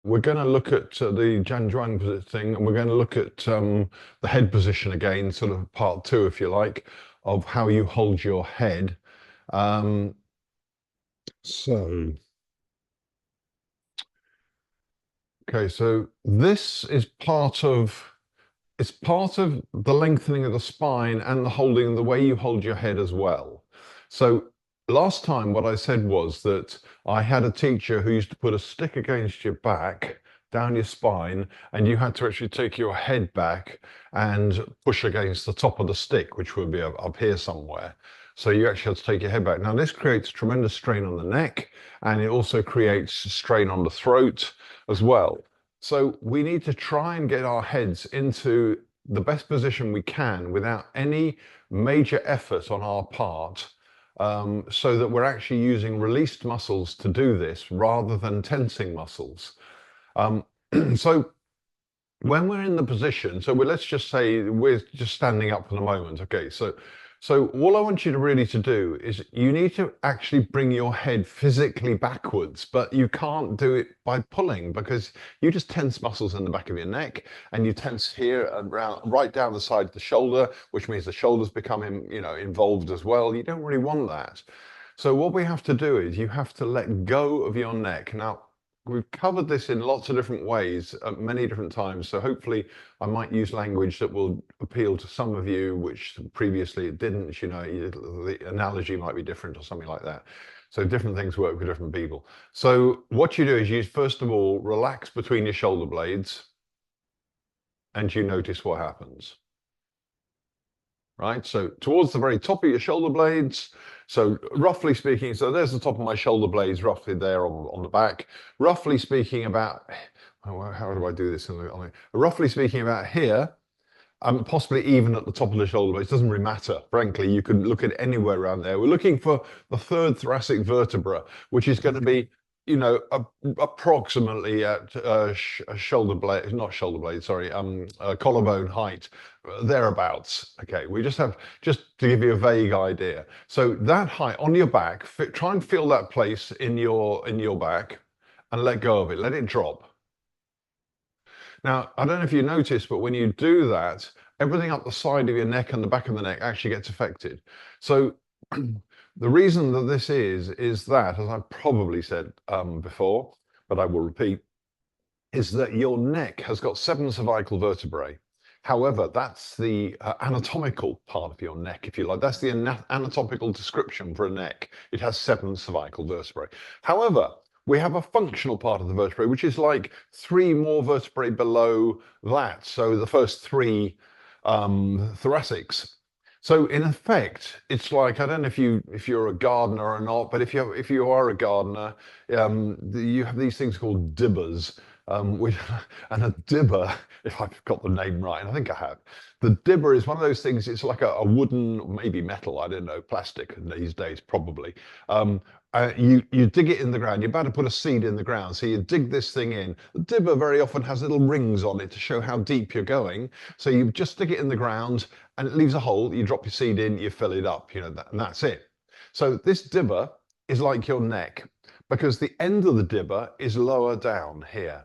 we're going to look at the Zhan Zhuang thing, and we're going to look at the head position again, sort of part two, if you like, of how you hold your head. Um, so, okay, so this is part of it's part of the lengthening of the spine and the holding, the way you hold your head as well. So last time what I said was that I had a teacher who used to put a stick against your back, down your spine, and you had to actually take your head back and push against the top of the stick, which would be up here somewhere. So you actually had to take your head back. Now this creates tremendous strain on the neck, and it also creates strain on the throat as well. So we need to try and get our heads into the best position we can without any major effort on our part, so that we're actually using released muscles to do this rather than tensing muscles. Um, so when we're in the position, so let's just say we're just standing up for the moment. Okay, so all I want you to really to do is you need to actually bring your head physically backwards, but you can't do it by pulling because you just tense muscles in the back of your neck, and you tense here and right down the side of the shoulder, which means the shoulders become involved as well. You don't really want that. So what we have to do is you have to let go of your neck. Now, we've covered this in lots of different ways at many different times. So hopefully I might use language that will appeal to some of you, which previously it didn't, the analogy might be different or something like that. So different things work with different people. So what you do is you first of all relax between your shoulder blades and you notice what happens. Right? So towards the very top of your shoulder blades. So roughly speaking, so there's the top of my shoulder blades, roughly there on the back. Roughly speaking about, how do I do this? Roughly speaking about here, possibly even at the top of the shoulder blades, doesn't really matter. Frankly, you can look at anywhere around there. We're looking for the third thoracic vertebra, which is going to be, approximately at shoulder blade, not shoulder blade, sorry, collarbone height, thereabouts. Okay, we just to give you a vague idea. So that height on your back, try and feel that place in your back, and let go of it. Let it drop. Now, I don't know if you noticed, but when you do that, everything up the side of your neck and the back of the neck actually gets affected. So the reason that this is that, as I probably said before, but I will repeat, is that your neck has got 7 cervical vertebrae. However, that's the anatomical part of your neck, if you like. That's the anatomical description for a neck. It has 7 cervical vertebrae. However, we have a functional part of the vertebrae, which is like 3 more vertebrae below that. So the first 3 thoracics. So in effect, it's like, I don't know if you're a gardener or not, but if you are a gardener, you have these things called dibbers. Which, and a dibber, if I've got the name right, and I think I have, the dibber is one of those things. It's like a wooden, maybe metal, I don't know, plastic these days probably. You dig it in the ground. You're about to put a seed in the ground, so you dig this thing in. The dibber very often has little rings on it to show how deep you're going. So you just stick it in the ground, and it leaves a hole. You drop your seed in, you fill it up, and that's it. So this dibber is like your neck, because the end of the dibber is lower down here.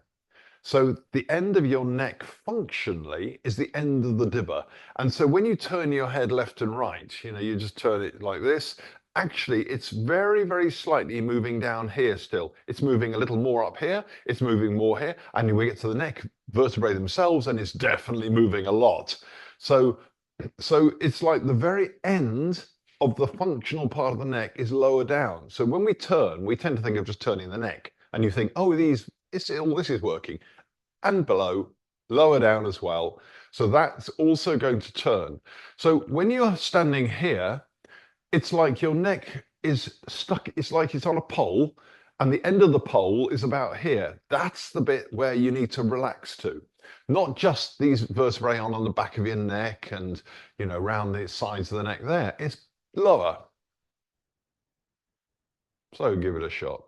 So the end of your neck functionally is the end of the dibber. And so when you turn your head left and right, you just turn it like this. Actually, it's very, very slightly moving down here still. It's moving a little more up here. It's moving more here. And we get to the neck vertebrae themselves, and it's definitely moving a lot. So it's like the very end of the functional part of the neck is lower down. So when we turn, we tend to think of just turning the neck. And you think, oh, all this is working. And below, lower down as well. So that's also going to turn. So when you're standing here, it's like your neck is stuck. It's like it's on a pole, and the end of the pole is about here. That's the bit where you need to relax to. Not just these vertebrae on the back of your neck and, around the sides of the neck there. It's lower. So give it a shot.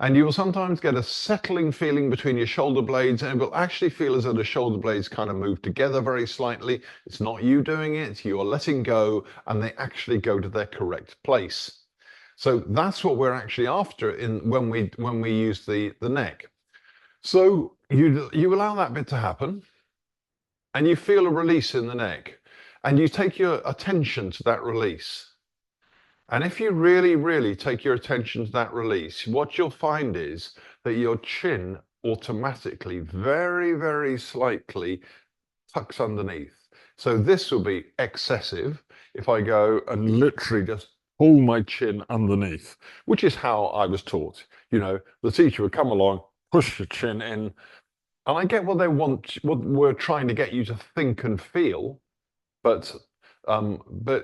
And you will sometimes get a settling feeling between your shoulder blades, and it will actually feel as though the shoulder blades kind of move together very slightly. It's not you doing it, you are letting go, and they actually go to their correct place. So that's what we're actually after when we use the neck. So you allow that bit to happen, and you feel a release in the neck, and you take your attention to that release. And if you really, really take your attention to that release, what you'll find is that your chin automatically, very, very slightly tucks underneath. So this will be excessive if I go and literally just pull my chin underneath, which is how I was taught. You know, the teacher would come along, push your chin in, and I get what they want, what we're trying to get you to think and feel, but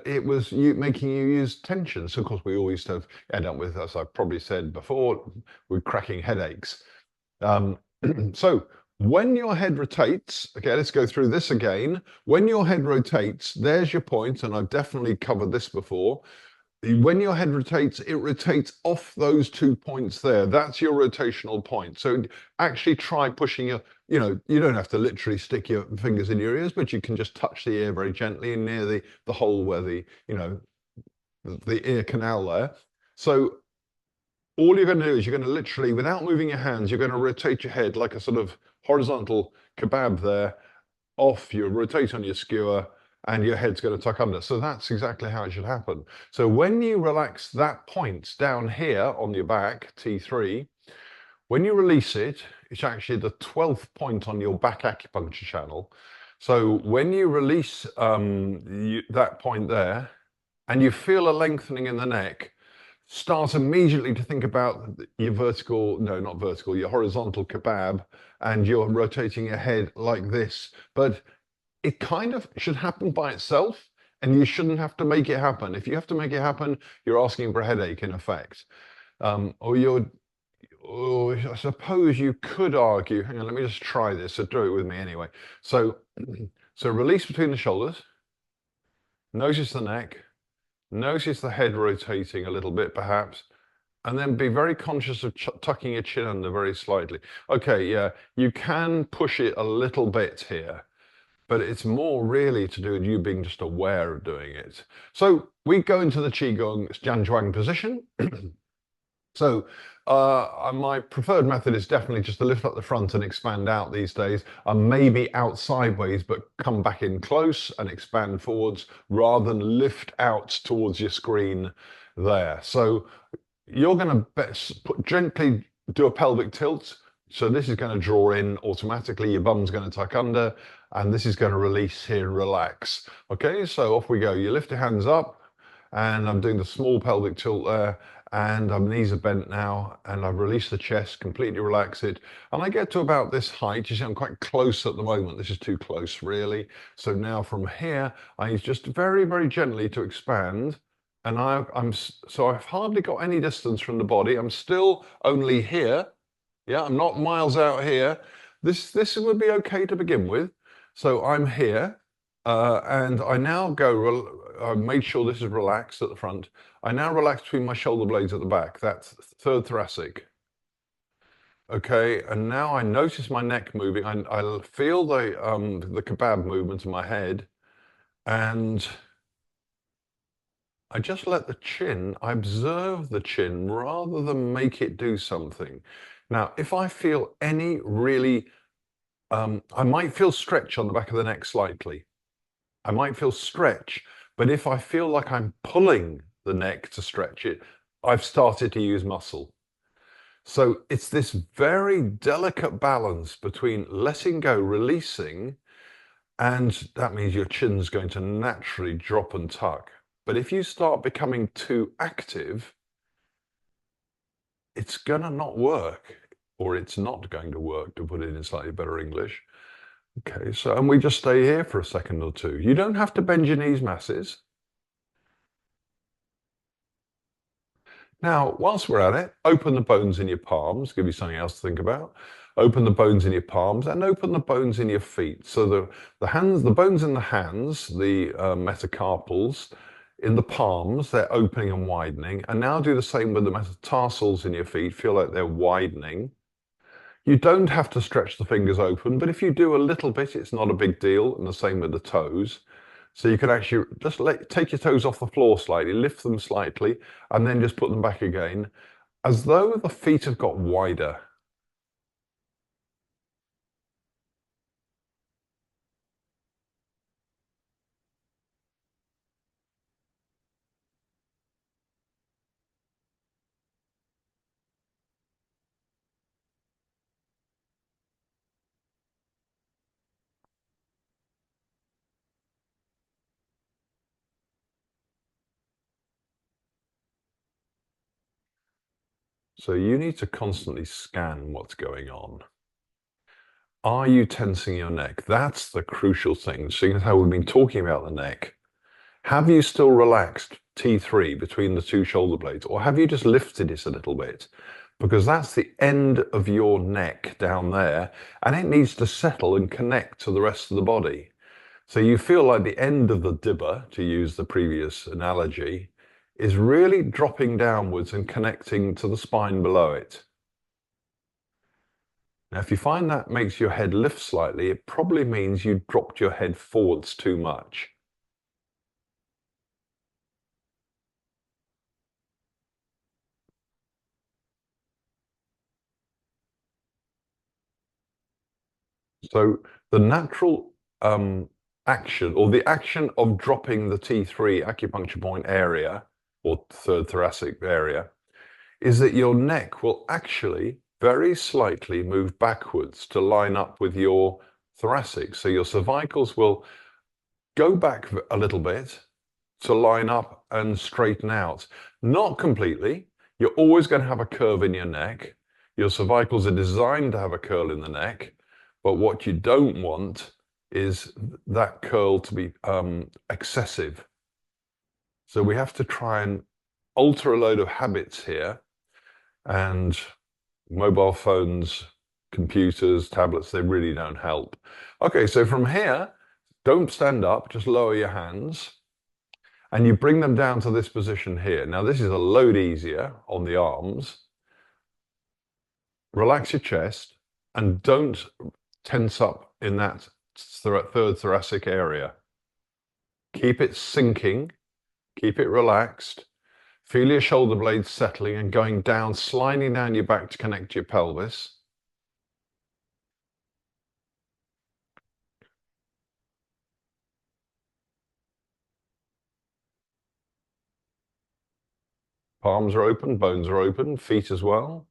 it was making you use tension. So of course we always end up with, as I've probably said before, with cracking headaches. Um, so when your head rotates, okay, let's go through this again. When your head rotates, there's your point, and I've definitely covered this before. When your head rotates, it rotates off those 2 points there. That's your rotational point. So actually try pushing you know, you don't have to literally stick your fingers in your ears, but you can just touch the ear very gently and near the hole where you know, the ear canal there. So all you're going to do is you're going to literally, without moving your hands, you're going to rotate your head like a sort of horizontal kebab there off. You rotate on your skewer and your head's going to tuck under. So that's exactly how it should happen. So when you relax that point down here on your back, T3, when you release it, it's actually the 12th point on your back acupuncture channel. So when you release that point there and you feel a lengthening in the neck, start immediately to think about your vertical, no, not vertical, your horizontal kebab, and you're rotating your head like this. But it kind of should happen by itself, and you shouldn't have to make it happen. If you have to make it happen, you're asking for a headache in effect. Or I suppose you could argue, hang on, let me just try this, so do it with me anyway. So, so release between the shoulders, notice the neck, notice the head rotating a little bit perhaps, and then be very conscious of tucking your chin under very slightly. Okay, yeah, you can push it a little bit here, but it's more really to do with you being just aware of doing it. So we go into the Qigong Zhan Zhuang position. So my preferred method is definitely just to lift up the front and expand out these days, and maybe out sideways, but come back in close and expand forwards rather than lift out towards your screen there. So you're going to gently do a pelvic tilt. So this is going to draw in automatically, your bum's going to tuck under, and this is going to release here, relax. Okay, so off we go. You lift your hands up, and I'm doing the small pelvic tilt there, and my knees are bent now, and I've released the chest, completely relax it, and I get to about this height. You see I'm quite close at the moment. This is too close really. So now from here, I need just very, very gently to expand, and so I've hardly got any distance from the body. I'm still only here. Yeah, I'm not miles out here. This would be okay to begin with. So I'm here, and I now go, I made sure this is relaxed at the front. I now relax between my shoulder blades at the back. That's third thoracic. Okay, and now I notice my neck moving. I feel the kebab movement in my head, and I just let the chin, I observe the chin rather than make it do something. Now, if I feel any really, I might feel stretch on the back of the neck slightly. I might feel stretch, but if I feel like I'm pulling the neck to stretch it, I've started to use muscle. So it's this very delicate balance between letting go, releasing, and that means your chin's going to naturally drop and tuck. But if you start becoming too active, it's going to not work, or it's not going to work, to put it in slightly better English. Okay, so, and we just stay here for a second or two. You don't have to bend your knees masses. Now, whilst we're at it, open the bones in your palms, give you something else to think about. Open the bones in your palms and open the bones in your feet. So the bones in the hands, the metacarpals, in the palms, they're opening and widening. And now do the same with the metatarsals in your feet, feel like they're widening. You don't have to stretch the fingers open, but if you do a little bit, it's not a big deal, and the same with the toes. So you can actually just take your toes off the floor slightly, lift them slightly, and then just put them back again, as though the feet have got wider. So you need to constantly scan what's going on. Are you tensing your neck? That's the crucial thing. Seeing as how we've been talking about the neck, have you still relaxed T3 between the two shoulder blades, or have you just lifted it a little bit? Because that's the end of your neck down there, and it needs to settle and connect to the rest of the body. So you feel like the end of the dibber, to use the previous analogy, is really dropping downwards and connecting to the spine below it. Now, if you find that makes your head lift slightly, it probably means you dropped your head forwards too much. So the natural action, or the action of dropping the T3 acupuncture point area, or third thoracic area, is that your neck will actually very slightly move backwards to line up with your thoracic. So your cervicals will go back a little bit to line up and straighten out. Not completely. You're always going to have a curve in your neck. Your cervicals are designed to have a curl in the neck, but what you don't want is that curl to be excessive. So we have to try and alter a load of habits here, and mobile phones, computers, tablets, they really don't help. Okay, so from here, don't stand up, just lower your hands, and you bring them down to this position here. Now, this is a load easier on the arms. Relax your chest and don't tense up in that third thoracic area. Keep it sinking, keep it relaxed. Feel your shoulder blades settling and going down, sliding down your back to connect to your pelvis. Palms are open, bones are open, feet as well.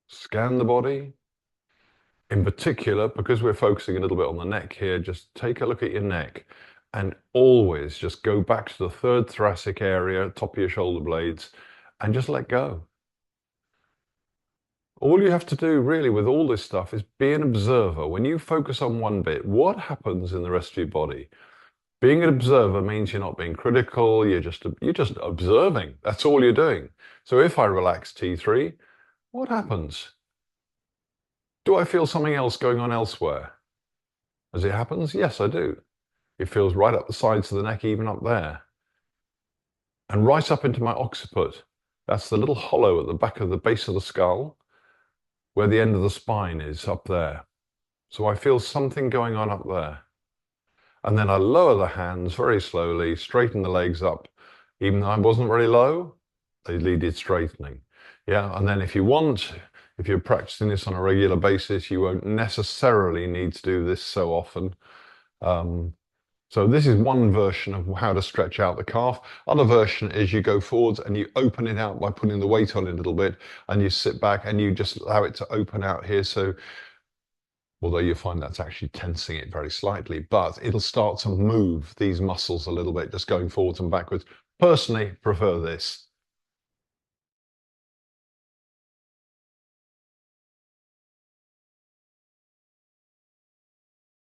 Scan the body. In particular, because we're focusing a little bit on the neck here, just take a look at your neck and always just go back to the third thoracic area, top of your shoulder blades, and just let go. All you have to do really with all this stuff is be an observer. When you focus on one bit, what happens in the rest of your body? Being an observer means you're not being critical, you're just observing. That's all you're doing. So if I relax T3, what happens? Do I feel something else going on elsewhere? As it happens, yes, I do. It feels right up the sides of the neck, even up there. And right up into my occiput. That's the little hollow at the back of the base of the skull, where the end of the spine is up there. So I feel something going on up there. And then I lower the hands very slowly, straighten the legs up. Even though I wasn't very low, they needed straightening. Yeah, and then if you want, if you're practicing this on a regular basis, you won't necessarily need to do this so often. So this is one version of how to stretch out the calf. Other version is you go forwards and you open it out by putting the weight on it a little bit, and you sit back and you just allow it to open out here. So although you find that's actually tensing it very slightly, but it'll start to move these muscles a little bit, just going forwards and backwards. Personally, prefer this.